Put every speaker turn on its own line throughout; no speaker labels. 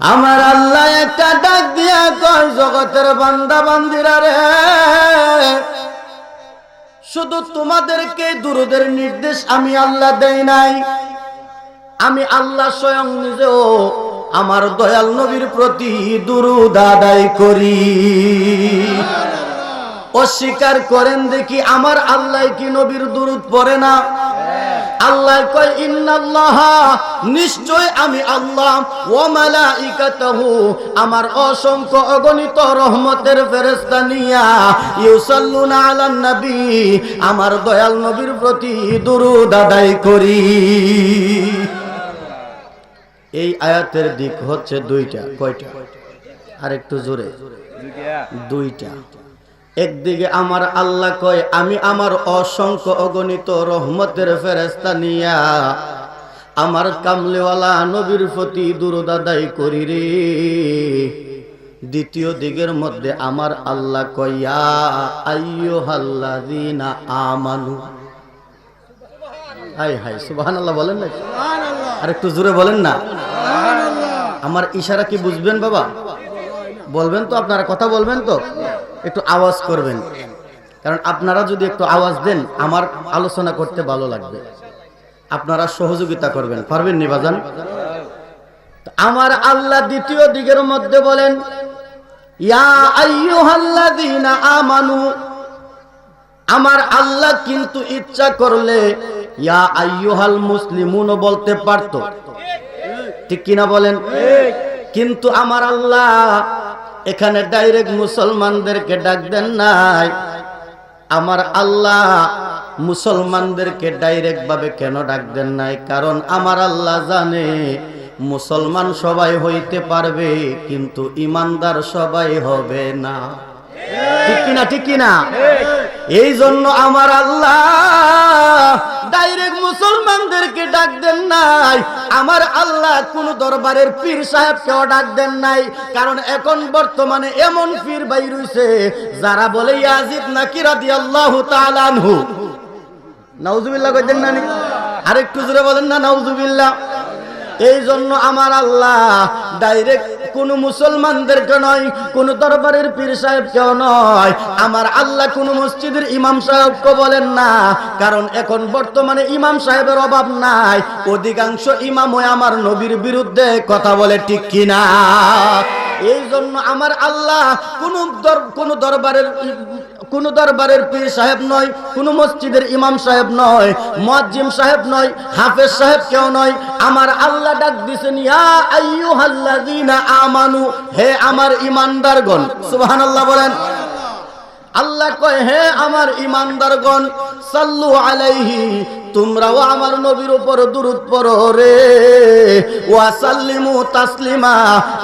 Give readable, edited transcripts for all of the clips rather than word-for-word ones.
আমার আল্লাহ একটা ডাক দিয়া কয়, জগতের বান্দা বান্দিরা রে, শুধু তোমাদেরকে দুরূদের নির্দেশ আমি আল্লাহ দেই নাই, আমি আল্লাহ স্বয়ং নিজেও আমার দয়াল নবীর প্রতি দুরূদ আদায় করি। অস্বীকার করেন দেখি, আমার আল্লাহ কি নবীর দুরূদ পড়ে না? আল্লাহ কয়, ইন্নাল্লাহা, নিশ্চয় আমি আল্লাহ, ওয়া মালাইকাতুহু, আমার অসংখ্য অগণিত রহমতের ফেরেশতা নিয়া, ইউসাল্লুনা আলান নবী, আমার দয়াল নবীর প্রতি দুরূদ আদায় করি। এই আয়াতের দিক হচ্ছে দুইটা। কয়টা? আর একটু জোরে। দুইটা। একদিকে আমার আল্লাহ কয়, আমি আমার অসংখ্য অগণিত রহমতের ফেরেশতা নিয়া আমার কামলিওয়ালা নবীর প্রতি দুরূদ আদায় করি রে। দ্বিতীয় দিকের মধ্যে আমার আল্লাহ কয়, ইয়া আইয়ুহাল্লাযীনা আমানু। হায় হায়, সুবহানাল্লাহ বলেন না? আর একটু জোরে বলেন না। আমার ইশারা কি বুঝবেন বাবা? বলবেন তো? আপনারা কথা বলবেন তো? একটু আওয়াজ করবেন, কারণ আপনারা যদি একটু আওয়াজ দেন আমার আলোচনা করতে ভালো লাগবে। আপনারা সহযোগিতা করবেন, পারবেন নি বাজান? আমার আল্লাহ দ্বিতীয় দিকের মধ্যে বলেন, ইয়া আইয়ুহাল্লাযীনা আমানু। আমার আল্লাহ কিন্তু ইচ্ছা করলে ইয়া আইয়ুহাল মুসলিমুন বলতে পারত, ঠিক কিনা বলেন? কিন্তু আমার আল্লাহ এখানে ডাইরেক্ট মুসলমানদেরকে ডাক দেন নাই। আমার আল্লাহ মুসলমানদেরকে ডাইরেক্ট ভাবে কেন ডাক দেন নাই? কারণ আমার আল্লাহ জানে মুসলমান সবাই হইতে পারবে, কিন্তু ইমানদার সবাই হবে না। ঠিক কিনা? ঠিক কিনা? এই জন্য আমার আল্লাহ ডাইরেক্ট মুসলমানদেরকে ডাক দেন নাই। আমার আল্লাহ কোন দরবারের পীর সাহেবকেও ডাক দেন নাই, কারণ এখন বর্তমানে এমন পীর বাইর হইছে যারা বলে ইয়াজিদ নাকি রাদিয়াল্লাহু তাআলা আনহু। নাউজুবিল্লাহ কইতেন না? আরেকটু জোরে বলেন না নাউজুবিল্লাহ। এই জন্য আমার আল্লাহ ডাইরেক্ট কোন মুসলমানদেরকে নয়, কোন দরবারের পীর সাহেবকেও নয়, আমার আল্লাহ কোন মসজিদের ইমাম সাহেবকে বলেন না, কারণ এখন বর্তমানে ইমাম সাহেবের অভাব নাই। অধিকাংশ ইমাম ওই আমার নবীর বিরুদ্ধে কথা বলে, ঠিক কিনা? এই জন্য আমার আল্লাহ কোন দরবারের পীর সাহেব নয়, কোন মসজিদের ইমাম সাহেব নয়, মুয়াজ্জিম সাহেব নয়, হাফেজ সাহেব কেউ নয়। আমার আল্লাহ ডাক দিছেন, ইয়া আইয়ুহাল্লাযীনা আমানু, হে আমার ঈমানদারগণ। সুবহানাল্লাহ বলেন। আল্লাহ কয়, হে আমার ঈমানদারগণ, সাল্লু আলাইহি, তোমরাও আমার নবীর উপর দুরূদ পড়ো রে, ওয়া সাল্লিমু তাসলিমা,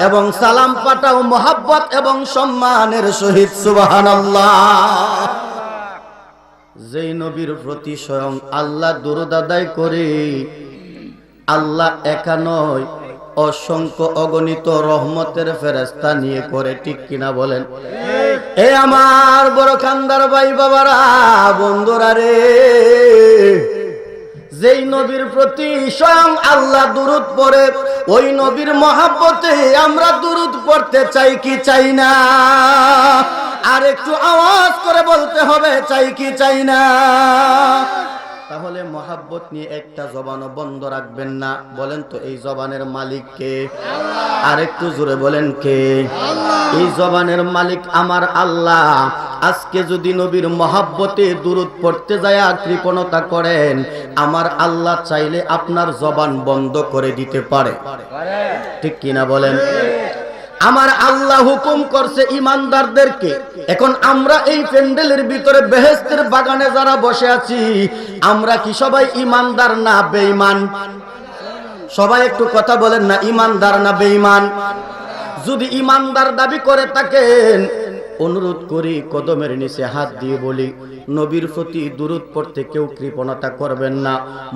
এবং সালাম পাঠাও মহব্বত এবং সম্মানের সহিত। সুবহানাল্লাহ। যেই নবীর প্রতি স্বয়ং আল্লাহ দুরূদ আদায় করে, আল্লাহ একা নয়, অসংখ্য অগণিত রহমতের ফেরেশতা নিয়ে করে, ঠিক কিনা বলেন? এ আমার বড় খানদার ভাই বাবারা, বন্ধুরা রে, যেই নবীর প্রতি স্বয়ং আল্লাহ দুরূদ পড়ে, ওই নবীর মহব্বতে আমরা দুরূদ পড়তে চাই কি চাই না? আর একটু আওয়াজ করে বলতে হবে, চাই কি চাই না? তাহলে মহাব্বত নিয়ে একটা জবানও বন্ধ রাখবেন না। বলেন তো, এই জবানের মালিক কে? আর একটু জোরে বলেন, কে? এই জবানের মালিক আমার আল্লাহ। আজকে যদি নবীর মহাব্বতে দুরূদ পড়তে যায় কৃপণতা করেন, আমার আল্লাহ চাইলে আপনার জবান বন্ধ করে দিতে পারে, ঠিক কিনা বলেন? আমার আল্লাহ হুকুম করছে ইমানদারদেরকে। এখন আমরা এই প্যান্ডেলের ভিতরে বেহেশতের বাগানে যারা বসে আছি, আমরা কি সবাই ইমানদার না বেঈমান? সবাই একটু কথা বলেন না, ইমানদার না বেঈমান? যদি ইমানদার দাবি করে থাকেন, অনুরোধ করি কদমের নিচে হাত দিয়ে বলি, নবীর প্রতি দুরূদ পড়তে কেউ কৃপণতা করবেন না।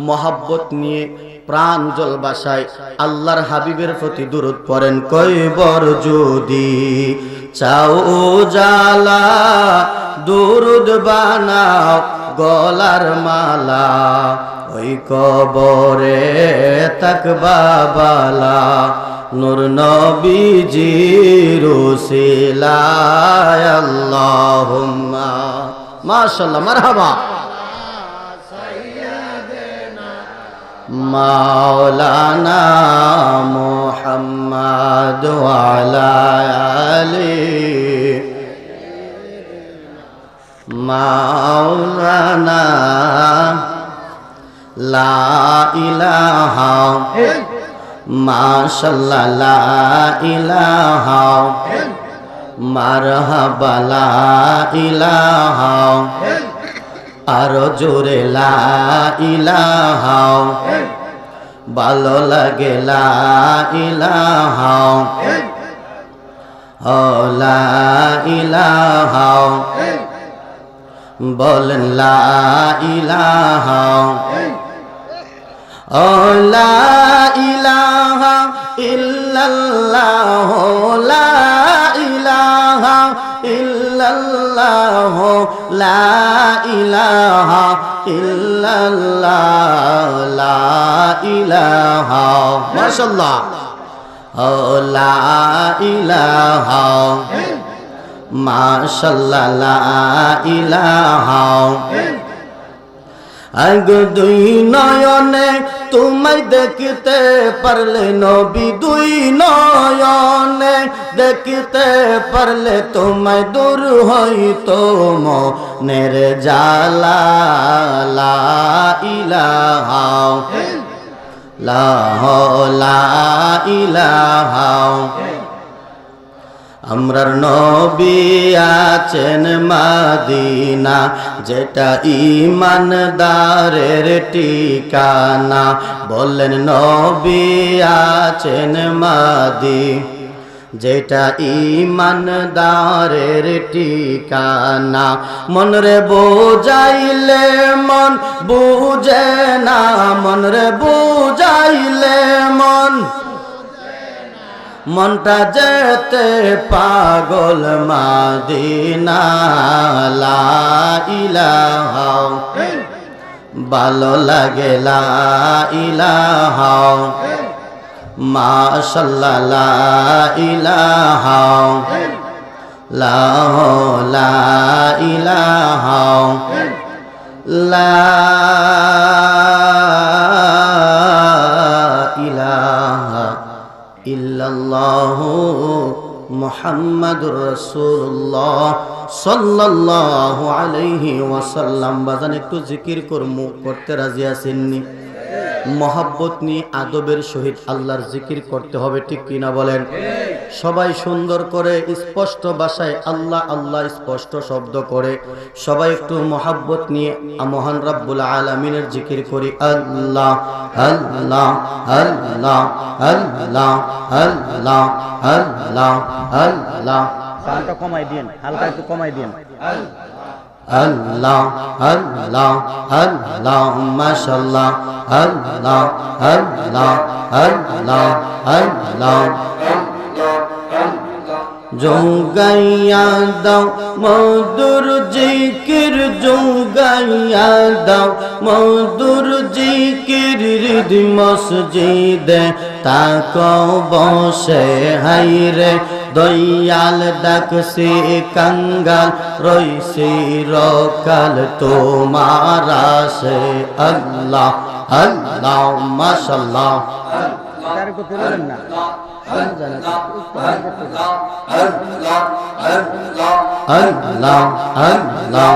মহাব্বত নিয়ে প্রাণ জল বাসায় আল্লাহর হাবিবের প্রতি দুরূদ পড়েন। কয়বার যদি চাও জালা, দুরূদ বানাও গলার মালা, ওই কবরে তাকবা বালা, নূর নবীজির উসিলায় আল্লাহুম্মা মাশাআল্লাহ মারহাবা মাওলানা মুহাম্মদ ওয়া আলা আলি মাওলানা লা ইলাহা মাশাআল্লাহ লা ইলাহা মারহাবা লা ইলাহা আরো জোরে লা ইলাহা ভালো লাগে লা ইলাহা ও লা ইলাহা বলেন লা ইলাহা ও লা ইলাহা ইল্লাল্লাহ লা ইলাহা ইল্লাল্লাহ লা ইলাহা ইল্লাল্লাহ লা ইলাহা মাশাআল্লাহ ও লা ইলাহা মাশাআল্লাহ লা ইলাহা আগ দুই নয়নে তোমায় দেখতে পারলে নবী দুই নয়নে দেখতে পারলে তোমায় দূর হইতো মনের জালা লা ইলাহা লা ইলাহা আমরার নবী আছেন মদিনা যেটা ঈমানদারের ঠিকানা বলেন নবী আছেন মদিনা যেটা ঈমানদারের ঠিকানা মন রে বুঝাইলে মন বুঝে না মন রে বুঝাইলে মনটা যেতে পাগল মদিনা লা ইলাহা ভালো লাগে লা ইলাহা মাশাআল্লাহ লা ইলাহা লা ইলাহা লা ইলাহা ইল্লাল্লাহু মুহাম্মাদুর রাসূলুল্লাহ সাল্লাল্লাহু আলাইহি ওয়াসাল্লাম বাজান একটু জিকির করতে রাজি আছেননি মহব্বত নিয়ে আদবের সহিত আল্লাহর জিকির করতে হবে ঠিক কিনা বলেন সবাই সুন্দর করে স্পষ্ট ভাষায় আল্লাহ আল্লাহ স্পষ্ট শব্দ করে সবাই একটু মহব্বত নিয়ে মহান রব্বুল আলামিনের জিকির করি আল্লাহ আল্লাহ আল্লাহ আল্লাহ আল্লাহ আল্লাহ আল্লাহ সাউন্ডটা কমাই দিন হালকা একটু কমাই দিন আল্লাহ আল্লাহ আল্লাহ মাশাআল্লাহ আল্লাহ আল্লাহ আল্লাহ আল্লাহ জোগাইয়া দাও মধুর জিকির জোগাইয়া দাও মধুর জিকির হৃদ মসজিদে তাকো বসে হাইরে দয়াল ডাকছে কাঙ্গাল রইছে রকাল তোমার আসে আল্লাহ আল্লাহ মাশাআল্লাহ তার কো বলেন না আল্লাহ আল্লাহ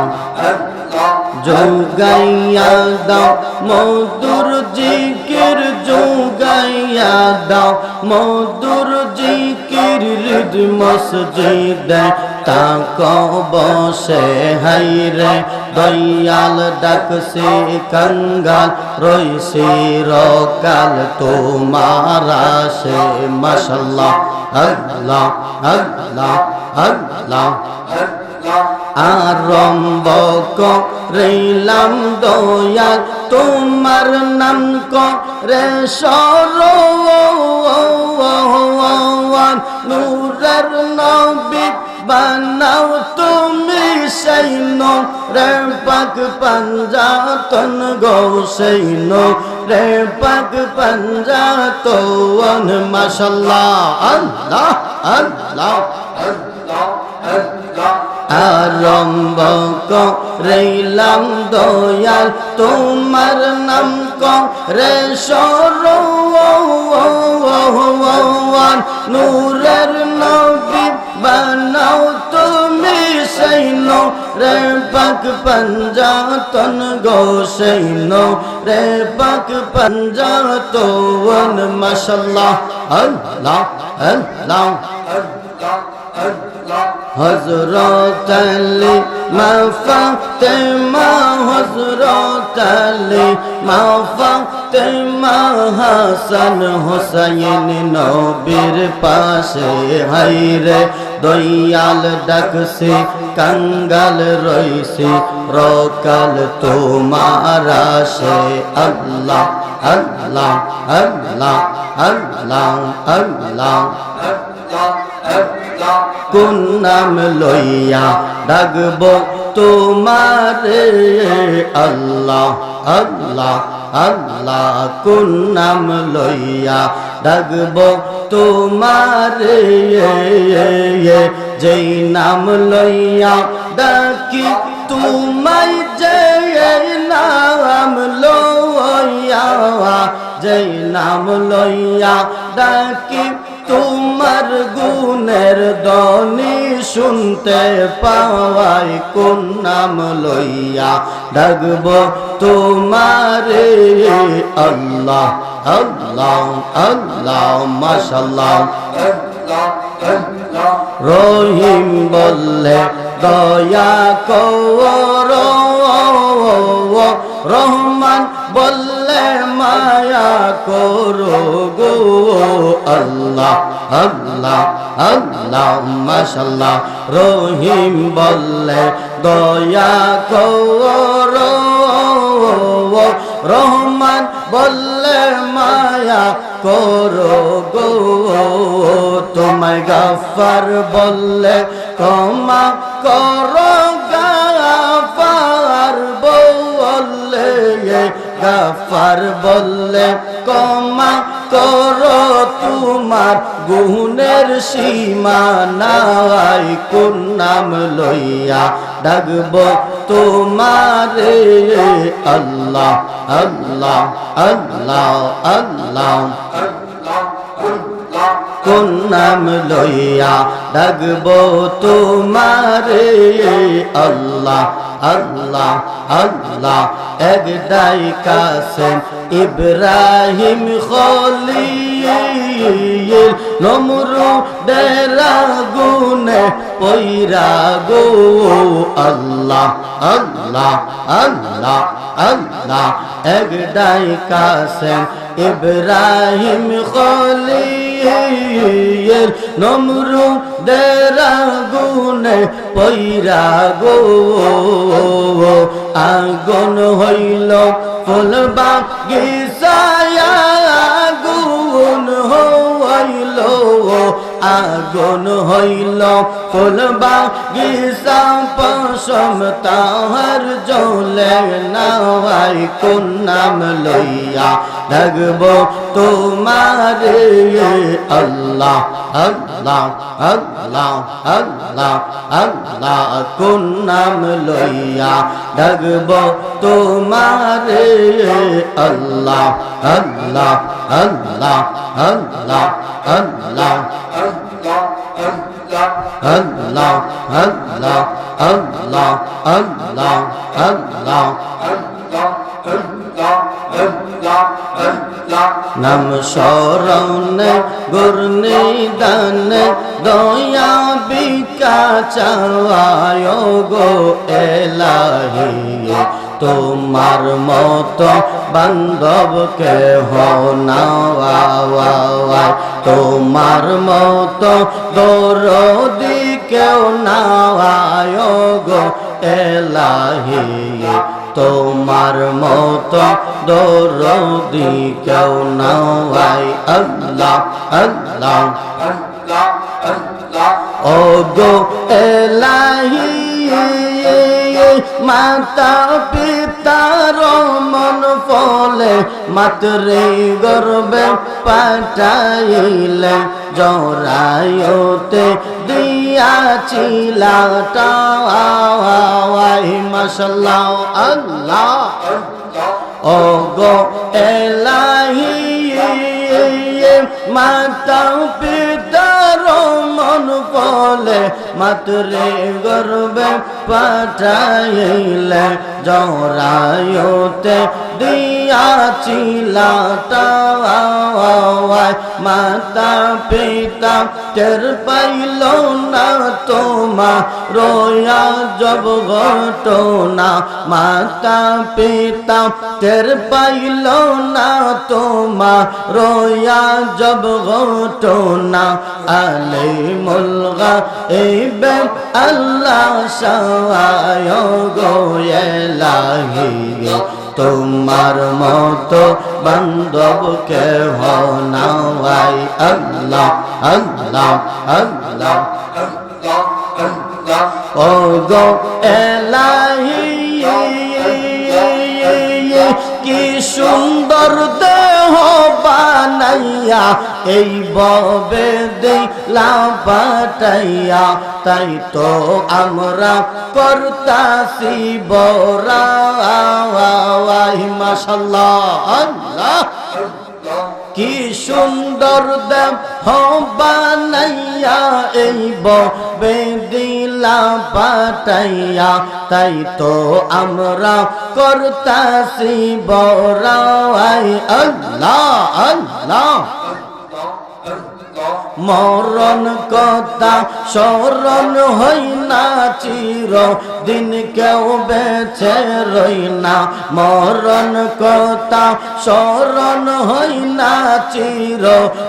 জোগাইয়া দাও মধুর জিকির জোগাইয়া দাও মধুর জিকির হৃদ মসজিদে তাকো বসে হাইরে দয়াল ডাকছে কাঙ্গাল রইছে রকাল তোমার আসে মাশাআল্লাহ আল্লাহ আল্লাহ আল্লাহ আরম্ভ করিলাম দয়াল তোমার নাম করে স্মরণ নূরের নবী বানাও তুমি সৈনো রে পাক পঞ্জাতন গো সৈনো রে পাক পঞ্জাতন মাশাআল্লাহ আল্লাহ আল্লাহ আরম্ভ করিলাম দয়াল তোমার নাম করে সরওয়ান নূরের নবী বানাও তুমি সৈনো রে পাক পঞ্জাতন গো সৈনো রে পাক পঞ্জাতন মাশাআল্লাহ আল্লাহ আল্লাহ হযরত আলী মা ফাতেমা হযরত আলী মা ফাতেমা হাসান হোসাইন নবীর পাশে হায়রে দয়াল ডাকছে কাঙ্গাল রইছে রকাল তোমার আসে আল্লাহ আল্লাহ আল্লাহ আল্লাহ আল্লাহ কোন নাম লইয়া ডাকবো তোমারে আল্লাহ আল্লাহ আল্লাহ কোন নাম লইয়া ডাকবো তোমারে যেই নাম লইয়া ডাকি তোমায় যেই নাম লইয়া যেই নাম লইয়া ডাকি তোমার গুণের ধ্বনি শুনতে পাওয়াই কোন নাম লইয়া ডাকবো তোমারে আল্লাহ আল্লাহ আল্লাহ মাশাআল্লাহ রহিম বললে দয়া করো রহমান বললে মায়া করো গো আল্লাহ আল্লাহ আল্লাহ মাশাআল্লাহ রহিম বললে দয়া করো রহমান বললে মায়া করো গো তোমায় গফফার বললে ক্ষমা করো গফফার বললে গফফার বললে ক্ষমা করো তোমার গুণের সীমা নাই কোন নাম লইয়া ডাকবো তোমারে আল্লাহ আল্লাহ আল্লাহ আল্লাহ কোন নাম লইয়া ডাকবো তোমারে আল্লাহ আল্লাহ আল্লাহ একটাই কাসেম ইব্রাহিম খলিল নমরুদের আগুনে পইরা গো আল্লাহ আল্লাহ আল্লাহ আল্লাহ একটাই কাসেম ইব্রাহিম খলিল নমরুদের আগুনে পইরা গো আগুন হইল ফুল বাগিচায় আগুন হইল আগুন হইল ফুল বাগিচা পশম তাহার জ্বলে নাই কোন নাম লইয়া ডাকবো তোমারে আল্লাহ আল্লাহ আল্লাহ আল্লাহ আল্লাহ কোন নাম লইয়া ডাকবো তোমারে আল্লাহ আল্লাহ আল্লাহ আল্লাহ আল্লাহ আল্লাহ আল্লাহ আল্লাহ আল্লাহ আল্লাহ নাম স্মরণে গুরনি দানে দয়া বিকা চাওয়ায় গো এলাহি তোমার মতো বান্ধব কেহ নাই তোমার মতো দরদি কেউ নাই গো এলাহি তোমার মতো দরদি কেউ নাই আল্লাহ আল্লাহ ও গো এলাহি মাতা পিতার মন ফলে মাতরে গর্বে পাঠাইলে জরায়ুতে দিয়াছিলা টাওয়াই মাশাআল্লাহ আল্লাহ ও গো এলাহি মাতা পিতার মন ফলে মাতরে গর্বে পাঠাইলে জরায়ুতে দিয়াছিলা টাওয়াই মাতা পিতা টের পাইল না তোমা রোয়া জব ঘটনা মাতা পিতা টের পাইল না তোমা রোয়া জব ঘটনা আলিমুল গায়ব আল্লাহ সহায় গো এলাহি তোমার মতো বান্ধব কেহ নাই আল্লাহ আল্লাহ আল্লাহ ও গো এলাহি কি সুন্দর দেহ বানাইয়া এই ববে দিলা পাঠাইয়া তাই তো আমরা করতাছি বড়াই মাশাআল্লাহ আল্লাহ কি সুন্দর দেহ বানাইয়া এই ববে দিলা পাঠাইয়া তাই তো আমরা করতাছি বড়াই আল্লাহ আল্লাহ মরণ কথা স্মরণ হই না চির দিন কেউ বেঁচে রই না মরণ কথা স্মরণ হই না চির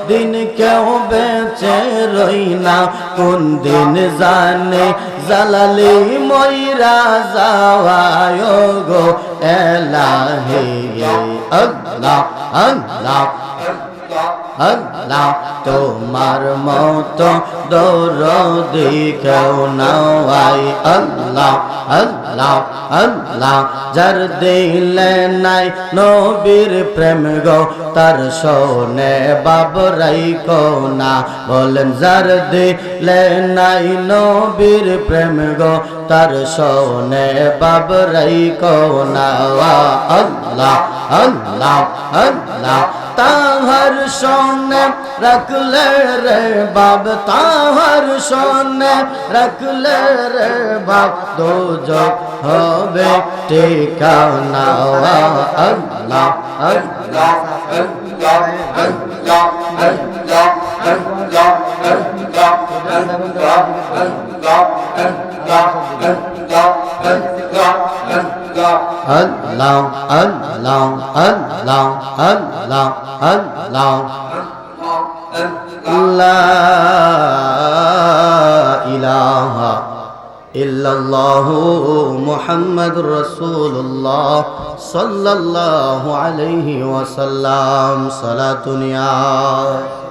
দিন কেউ বেঁচে রই না কোন দিন জানে জালালি ময়রা যাওয়ায় গো এলাহি আল্লাহ আল্লাহ আল্লাহ তোমার মতো দরদি কেউ নাই আল্লাহ আল্লাহ আল্লাহ যার দিলে নাই নবীর প্রেম গো তার শোনে বাবরাই কোনা বলেন যার দিলে নাই নবীর প্রেম গো তার শোনে বাবরাই কোনা আল্লাহ আল্লাহ আল্লাহ তাহার শোনে রাখলে রে বাব তাহার শোনে রাখলে রে বাব দোজখ হবে ঠিকানা আল্লাহ আল্লাহ আল্লাহ আল্লাহ আল্লাহ আল্লাহ আল্লাহ আল্লাহ আল্লাহ আল্লাহ আল্লাহ আল্লাহ লা ইলাহা ইল্লাল্লাহু মুহাম্মাদুর রাসূলুল্লাহ সাল্লাল্লাহু আলাইহি ওয়াসাল্লাম সালাতুন ইয়া